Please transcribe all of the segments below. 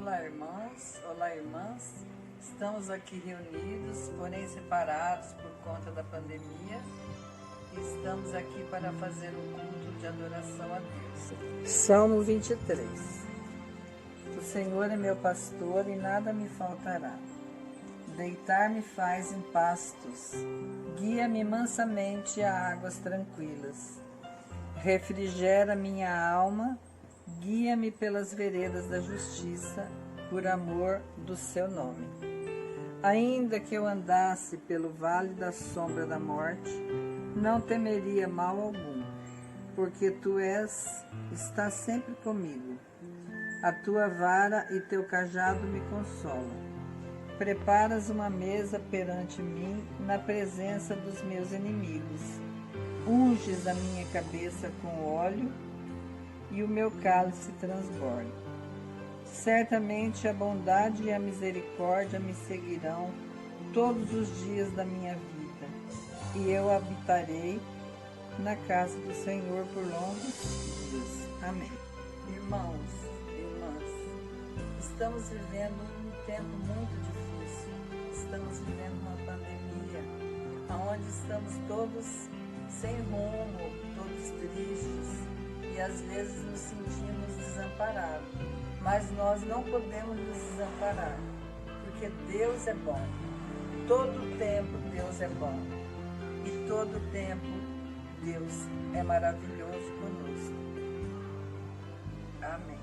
Olá, irmãos, olá, irmãs. Estamos aqui reunidos, porém separados por conta da pandemia. E estamos aqui para fazer um culto de adoração a Deus. Salmo 23. O Senhor é meu pastor e nada me faltará. Deitar-me faz em pastos, guia-me mansamente a águas tranquilas. Refrigera minha alma, guia-me pelas veredas da justiça, por amor do seu nome. Ainda que eu andasse pelo vale da sombra da morte, não temeria mal algum, porque tu estás sempre comigo. A tua vara e teu cajado me consolam. Preparas uma mesa perante mim na presença dos meus inimigos. Unges a minha cabeça com óleo e o meu cálice transborda. Certamente a bondade e a misericórdia me seguirão todos os dias da minha vida, e eu habitarei na casa do Senhor por longos dias. Amém. Irmãos, irmãs, estamos vivendo um tempo muito difícil. Estamos vivendo uma pandemia, onde estamos todos sem rumo, todos tristes, e às vezes nos sentimos desamparados. Mas nós não podemos nos desamparar, porque Deus é bom. Todo tempo Deus é bom. E todo tempo Deus é maravilhoso conosco. Amém.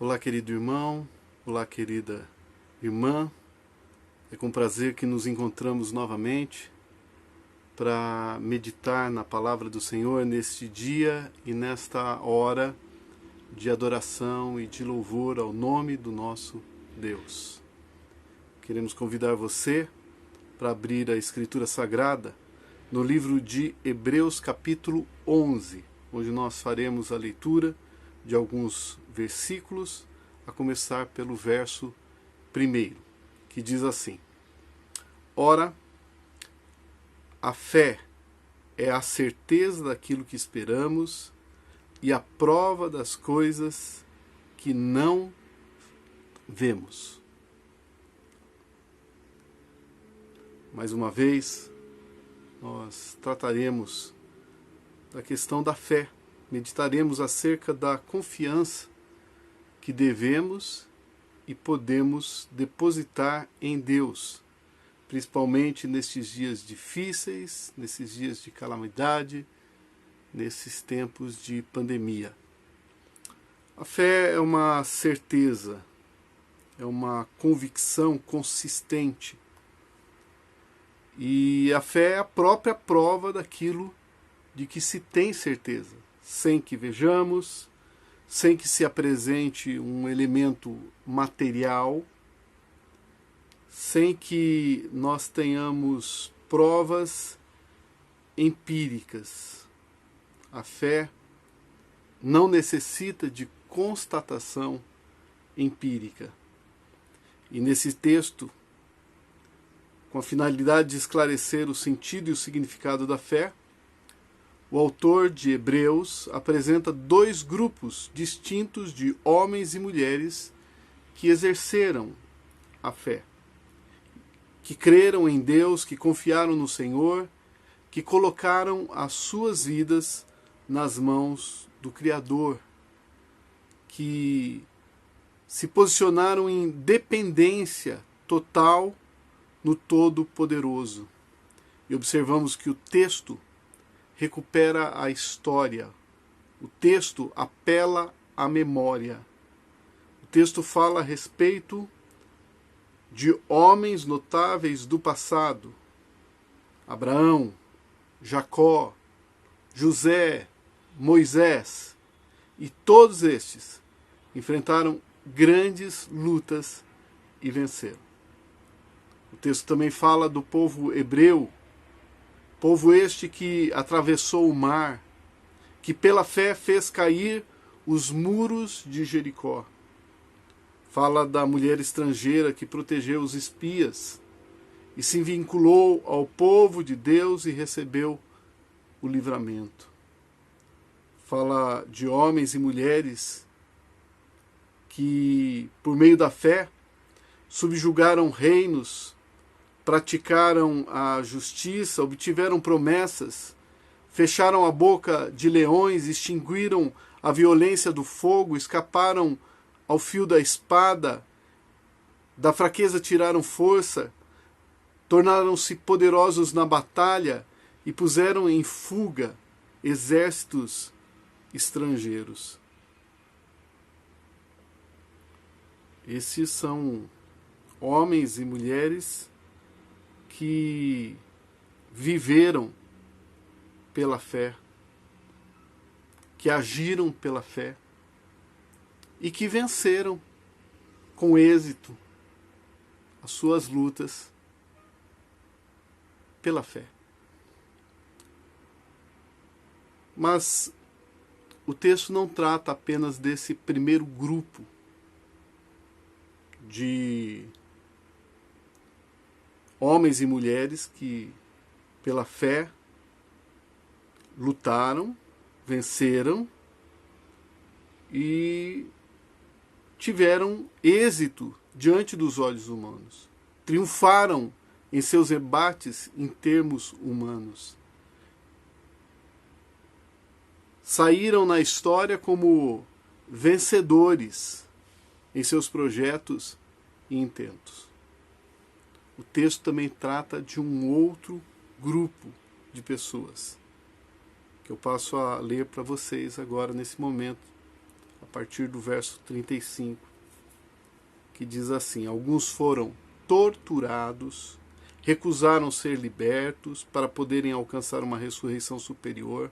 Olá, querido irmão, olá, querida irmã. É com prazer que nos encontramos novamente para meditar na palavra do Senhor neste dia e nesta hora de adoração e de louvor ao nome do nosso Deus. Queremos convidar você para abrir a Escritura Sagrada no livro de Hebreus capítulo 11, onde nós faremos a leitura de alguns versículos, a começar pelo verso 1, que diz assim: Ora, a fé é a certeza daquilo que esperamos e a prova das coisas que não vemos. Mais uma vez, nós trataremos da questão da fé. Meditaremos acerca da confiança que devemos e podemos depositar em Deus, principalmente nesses dias difíceis, nesses dias de calamidade, nesses tempos de pandemia. A fé é uma certeza, é uma convicção consistente. E a fé é a própria prova daquilo de que se tem certeza, sem que vejamos, sem que se apresente um elemento material, sem que nós tenhamos provas empíricas. A fé não necessita de constatação empírica. E nesse texto, com a finalidade de esclarecer o sentido e o significado da fé, o autor de Hebreus apresenta dois grupos distintos de homens e mulheres que exerceram a fé, que creram em Deus, que confiaram no Senhor, que colocaram as suas vidas nas mãos do Criador, que se posicionaram em dependência total no Todo-Poderoso. E observamos que o texto recupera a história, o texto apela à memória. O texto fala a respeito de homens notáveis do passado: Abraão, Jacó, José, Moisés, e todos estes enfrentaram grandes lutas e venceram. O texto também fala do povo hebreu, povo este que atravessou o mar, que pela fé fez cair os muros de Jericó. Fala da mulher estrangeira que protegeu os espias e se vinculou ao povo de Deus e recebeu o livramento. Fala de homens e mulheres que, por meio da fé, subjugaram reinos, praticaram a justiça, obtiveram promessas, fecharam a boca de leões, extinguiram a violência do fogo, escaparam ao fio da espada, da fraqueza tiraram força, tornaram-se poderosos na batalha e puseram em fuga exércitos estrangeiros. Esses são homens e mulheres que viveram pela fé, que agiram pela fé e que venceram com êxito as suas lutas pela fé. Mas o texto não trata apenas desse primeiro grupo de homens e mulheres que, pela fé, lutaram, venceram e tiveram êxito diante dos olhos humanos. Triunfaram em seus embates em termos humanos. Saíram na história como vencedores em seus projetos e intentos. O texto também trata de um outro grupo de pessoas, que eu passo a ler para vocês agora, nesse momento, a partir do verso 35, que diz assim: alguns foram torturados, recusaram ser libertos para poderem alcançar uma ressurreição superior.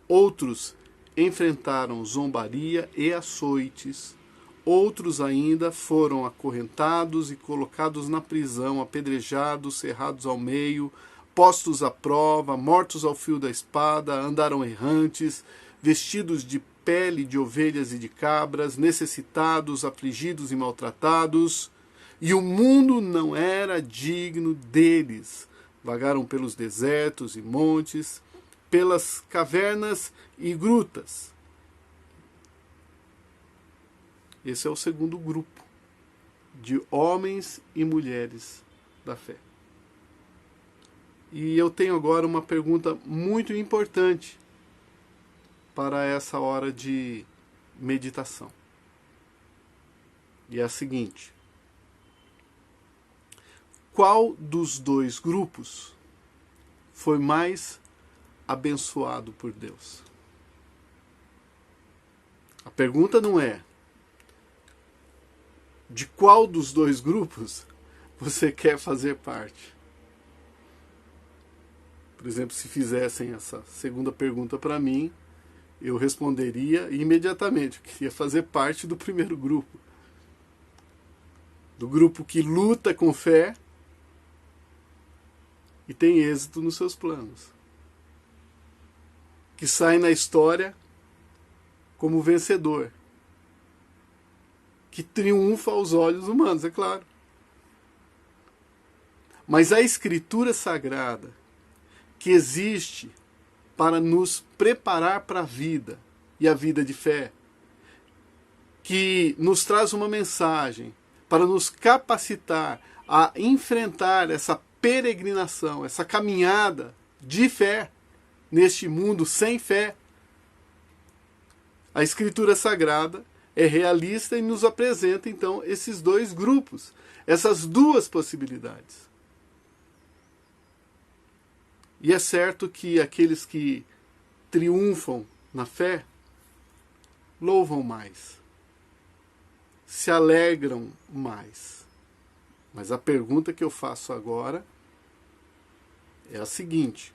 Outros enfrentaram zombaria e açoites. Outros ainda foram acorrentados e colocados na prisão, apedrejados, cerrados ao meio, postos à prova, mortos ao fio da espada, andaram errantes, vestidos de pele de ovelhas e de cabras, necessitados, afligidos e maltratados, e o mundo não era digno deles. Vagaram pelos desertos e montes, pelas cavernas e grutas. Esse é o segundo grupo de homens e mulheres da fé. E eu tenho agora uma pergunta muito importante para essa hora de meditação. E é a seguinte: qual dos dois grupos foi mais abençoado por Deus? A pergunta não é de qual dos dois grupos você quer fazer parte. Por exemplo, se fizessem essa segunda pergunta para mim, eu responderia imediatamente. Eu queria fazer parte do primeiro grupo. Do grupo que luta com fé e tem êxito nos seus planos. Que sai na história como vencedor. Que triunfa aos olhos humanos, é claro. Mas a Escritura Sagrada, que existe para nos preparar para a vida e a vida de fé, que nos traz uma mensagem para nos capacitar a enfrentar essa peregrinação, essa caminhada de fé neste mundo sem fé. A Escritura Sagrada é realista e nos apresenta então esses dois grupos, essas duas possibilidades. E é certo que aqueles que triunfam na fé louvam mais, se alegram mais. Mas a pergunta que eu faço agora é a seguinte: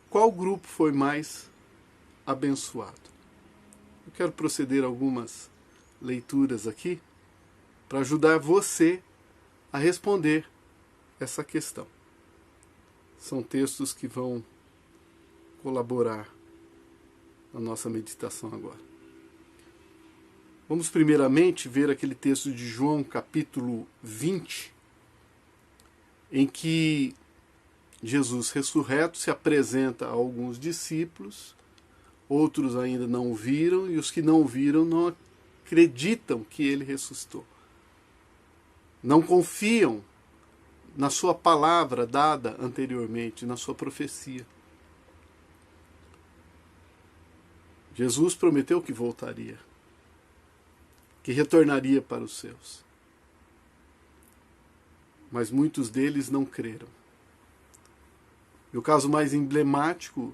qual grupo foi mais abençoado? Eu quero proceder a algumas leituras aqui para ajudar você a responder essa questão. São textos que vão colaborar na nossa meditação agora. Vamos primeiramente ver aquele texto de João, capítulo 20, em que Jesus ressurreto se apresenta a alguns discípulos, outros ainda não o viram, e os que não o viram não acreditam que ele ressuscitou. Não confiam na sua palavra dada anteriormente, na sua profecia. Jesus prometeu que voltaria, que retornaria para os seus. Mas muitos deles não creram. E o caso mais emblemático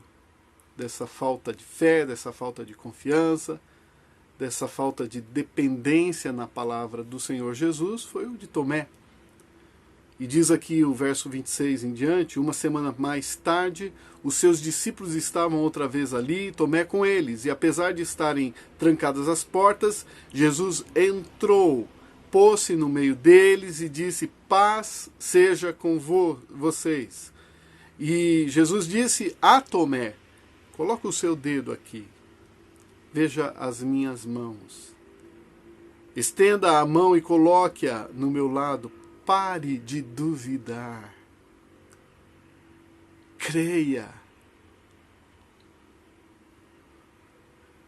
dessa falta de fé, dessa falta de confiança, dessa falta de dependência na palavra do Senhor Jesus foi o de Tomé. E diz aqui o verso 26 em diante: uma semana mais tarde, os seus discípulos estavam outra vez ali, Tomé com eles, e apesar de estarem trancadas as portas, Jesus entrou, pôs-se no meio deles e disse: paz seja com vocês. E Jesus disse a Tomé: coloca o seu dedo aqui, veja as minhas mãos, estenda a mão e coloque-a no meu lado. Pare de duvidar. Creia.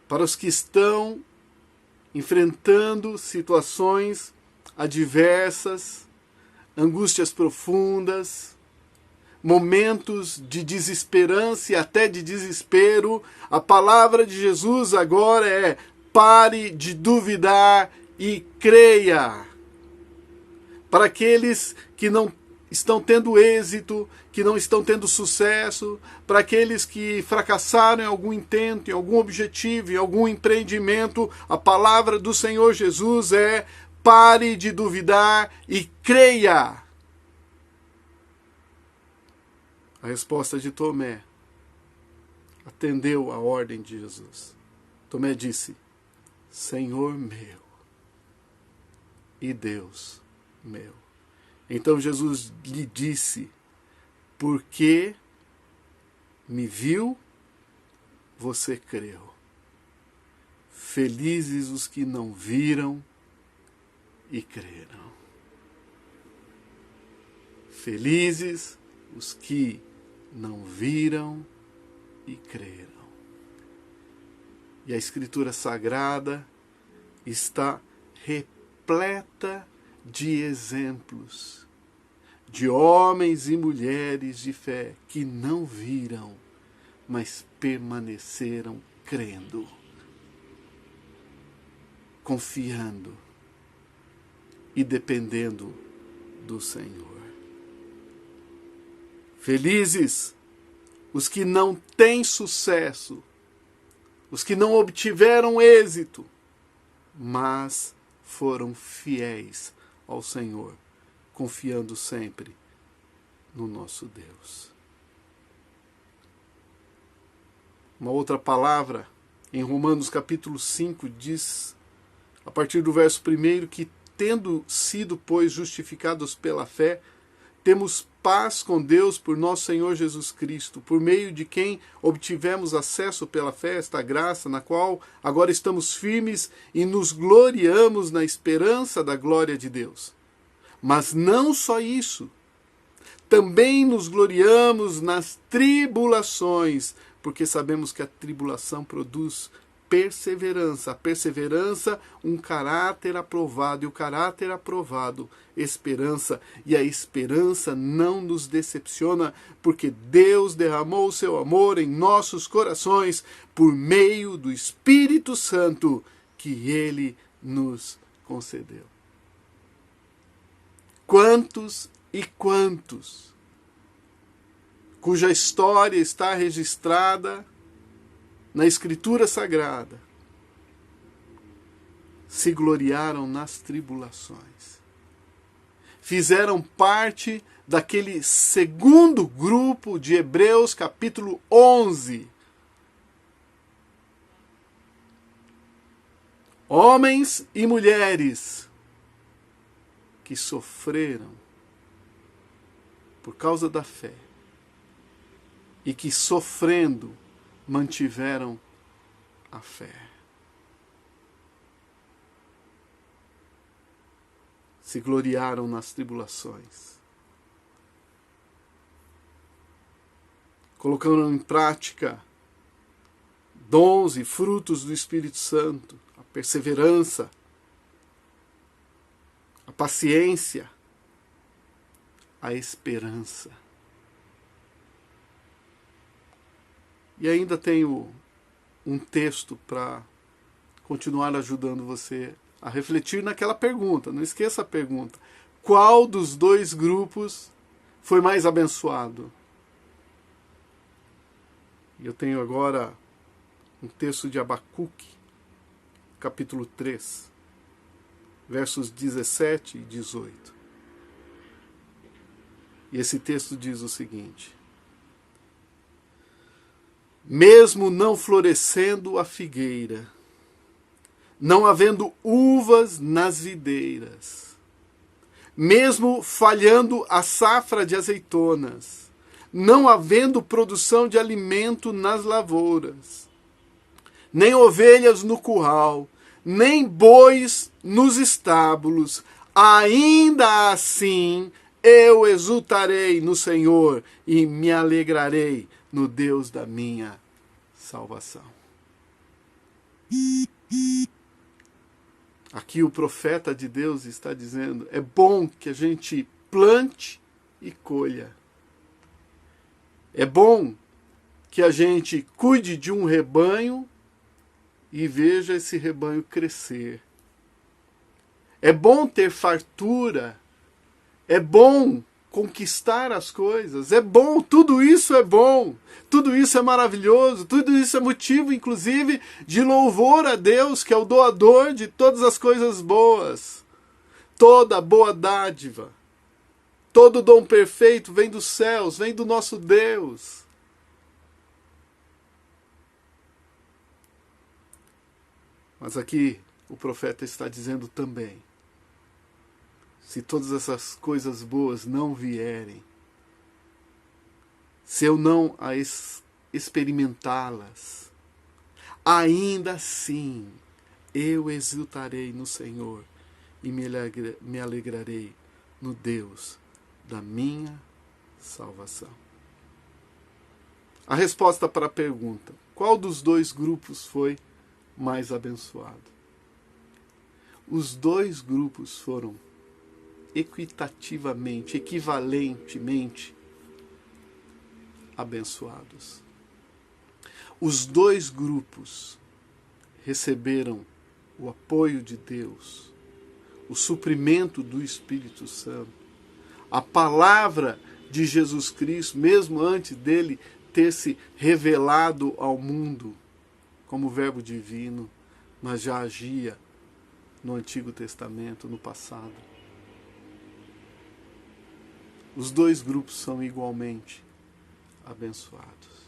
Para os que estão enfrentando situações adversas, angústias profundas, momentos de desesperança e até de desespero, a palavra de Jesus agora é: pare de duvidar e creia. Para aqueles que não estão tendo êxito, que não estão tendo sucesso, para aqueles que fracassaram em algum intento, em algum objetivo, em algum empreendimento, a palavra do Senhor Jesus é: pare de duvidar e creia. A resposta de Tomé atendeu a ordem de Jesus. Tomé disse: Senhor meu e Deus meu. Então Jesus lhe disse: porque me viu, você creu. Felizes os que não viram e creram. Felizes os que não viram e creram. E a Escritura Sagrada está repleta de exemplos de homens e mulheres de fé que não viram, mas permaneceram crendo, confiando e dependendo do Senhor. Felizes os que não têm sucesso, os que não obtiveram êxito, mas foram fiéis ao Senhor, confiando sempre no nosso Deus. Uma outra palavra, em Romanos capítulo 5, diz, a partir do verso 1, que tendo sido, pois, justificados pela fé, temos paz com Deus por nosso Senhor Jesus Cristo, por meio de quem obtivemos acesso pela fé a esta graça, na qual agora estamos firmes e nos gloriamos na esperança da glória de Deus. Mas não só isso, também nos gloriamos nas tribulações, porque sabemos que a tribulação produz perseverança. A perseverança, um caráter aprovado, e o caráter aprovado, esperança. E a esperança não nos decepciona, porque Deus derramou o seu amor em nossos corações por meio do Espírito Santo que Ele nos concedeu. Quantos e quantos, cuja história está registrada na Escritura Sagrada, se gloriaram nas tribulações. Fizeram parte daquele segundo grupo de Hebreus, capítulo 11. Homens e mulheres que sofreram por causa da fé e que, sofrendo, mantiveram a fé. Se gloriaram nas tribulações. Colocaram em prática dons e frutos do Espírito Santo, a perseverança, a paciência, a esperança. E ainda tenho um texto para continuar ajudando você a refletir naquela pergunta. Não esqueça a pergunta. Qual dos dois grupos foi mais abençoado? E eu tenho agora um texto de Abacuque, capítulo 3, versos 17 e 18. E esse texto diz o seguinte: mesmo não florescendo a figueira, não havendo uvas nas videiras, mesmo falhando a safra de azeitonas, não havendo produção de alimento nas lavouras, nem ovelhas no curral, nem bois nos estábulos, ainda assim eu exultarei no Senhor e me alegrarei no Deus da minha salvação. Aqui o profeta de Deus está dizendo, é bom que a gente plante e colha. É bom que a gente cuide de um rebanho e veja esse rebanho crescer. É bom ter fartura. É bom conquistar as coisas. É bom, tudo isso é bom. Tudo isso é maravilhoso. Tudo isso é motivo, inclusive, de louvor a Deus, que é o doador de todas as coisas boas. Toda boa dádiva. Todo dom perfeito vem dos céus, vem do nosso Deus. Mas aqui o profeta está dizendo também, se todas essas coisas boas não vierem, se eu não as experimentá-las, ainda assim eu exultarei no Senhor e me alegrarei no Deus da minha salvação. A resposta para a pergunta, qual dos dois grupos foi mais abençoado? Os dois grupos foram equitativamente, equivalentemente abençoados. Os dois grupos receberam o apoio de Deus, o suprimento do Espírito Santo, a palavra de Jesus Cristo, mesmo antes dele ter se revelado ao mundo como verbo divino, mas já agia no Antigo Testamento, no passado. Os dois grupos são igualmente abençoados.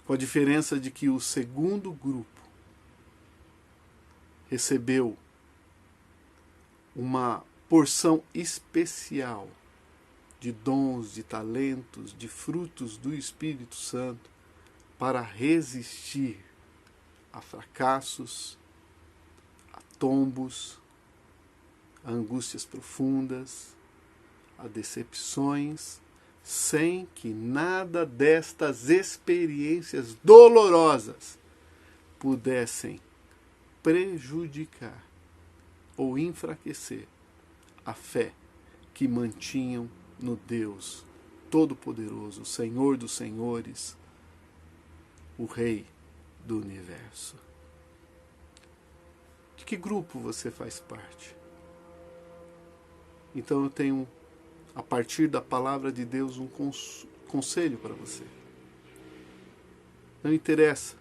Com a diferença de que o segundo grupo recebeu uma porção especial de dons, de talentos, de frutos do Espírito Santo para resistir a fracassos, a tombos, a angústias profundas, a decepções, sem que nada destas experiências dolorosas pudessem prejudicar ou enfraquecer a fé que mantinham no Deus Todo-Poderoso, Senhor dos Senhores, o Rei do Universo. De que grupo você faz parte? Então eu tenho, a partir da palavra de Deus, um conselho para você. Não interessa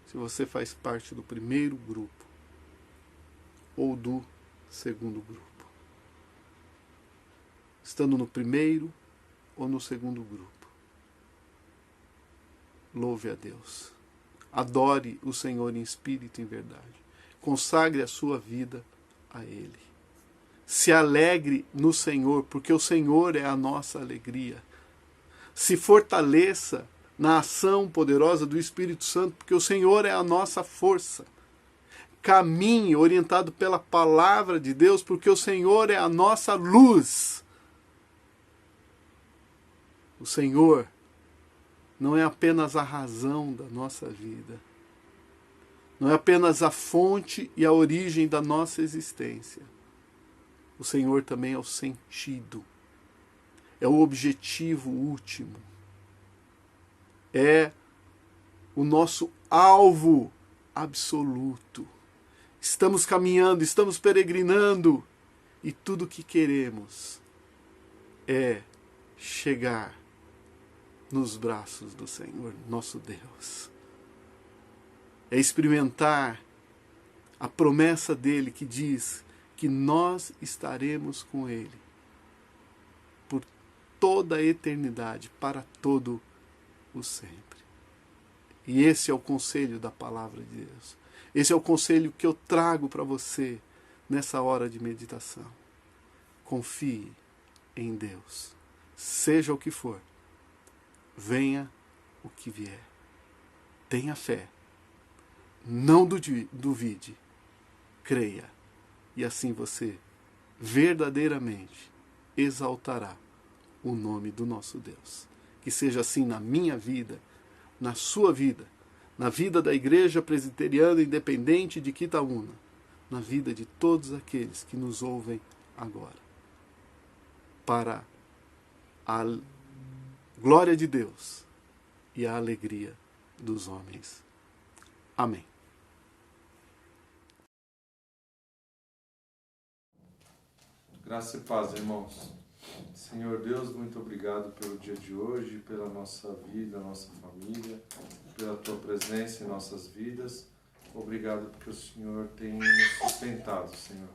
se você faz parte do primeiro grupo ou do segundo grupo. Estando no primeiro ou no segundo grupo, louve a Deus. Adore o Senhor em espírito e em verdade. Consagre a sua vida a Ele. Se alegre no Senhor, porque o Senhor é a nossa alegria. Se fortaleça na ação poderosa do Espírito Santo, porque o Senhor é a nossa força. Caminhe orientado pela palavra de Deus, porque o Senhor é a nossa luz. O Senhor não é apenas a razão da nossa vida, não é apenas a fonte e a origem da nossa existência. O Senhor também é o sentido, é o objetivo último, é o nosso alvo absoluto. Estamos caminhando, estamos peregrinando, e tudo o que queremos é chegar nos braços do Senhor, nosso Deus. É experimentar a promessa dele que diz que nós estaremos com ele por toda a eternidade, para todo o sempre. E esse é o conselho da palavra de Deus. Esse é o conselho que eu trago para você nessa hora de meditação. Confie em Deus. Seja o que for. Venha o que vier. Tenha fé. Não duvide. Creia. E assim você verdadeiramente exaltará o nome do nosso Deus. Que seja assim na minha vida, na sua vida, na vida da Igreja Presbiteriana Independente de Quitaúna, na vida de todos aqueles que nos ouvem agora. Para a glória de Deus e a alegria dos homens. Amém. Graça e paz, irmãos. Senhor Deus, muito obrigado pelo dia de hoje, pela nossa vida, nossa família, pela Tua presença em nossas vidas. Obrigado porque o Senhor tem nos sustentado, Senhor.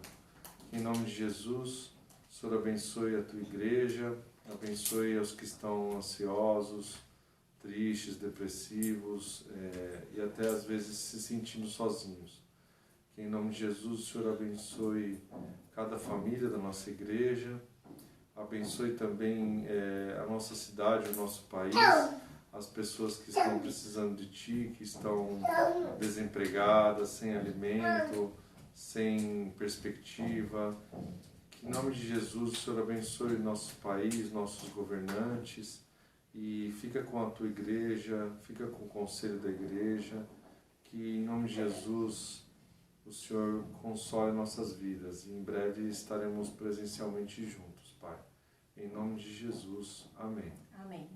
Em nome de Jesus, o Senhor abençoe a Tua igreja, abençoe os que estão ansiosos, tristes, depressivos e até às vezes se sentindo sozinhos. Que em nome de Jesus o Senhor abençoe cada família da nossa igreja, abençoe também a nossa cidade, o nosso país, as pessoas que estão precisando de Ti, que estão desempregadas, sem alimento, sem perspectiva. Que em nome de Jesus o Senhor abençoe nosso país, nossos governantes, e fica com a Tua igreja, fica com o conselho da igreja, que em nome de Jesus o Senhor console nossas vidas e em breve estaremos presencialmente juntos, Pai. Em nome de Jesus. Amém. Amém.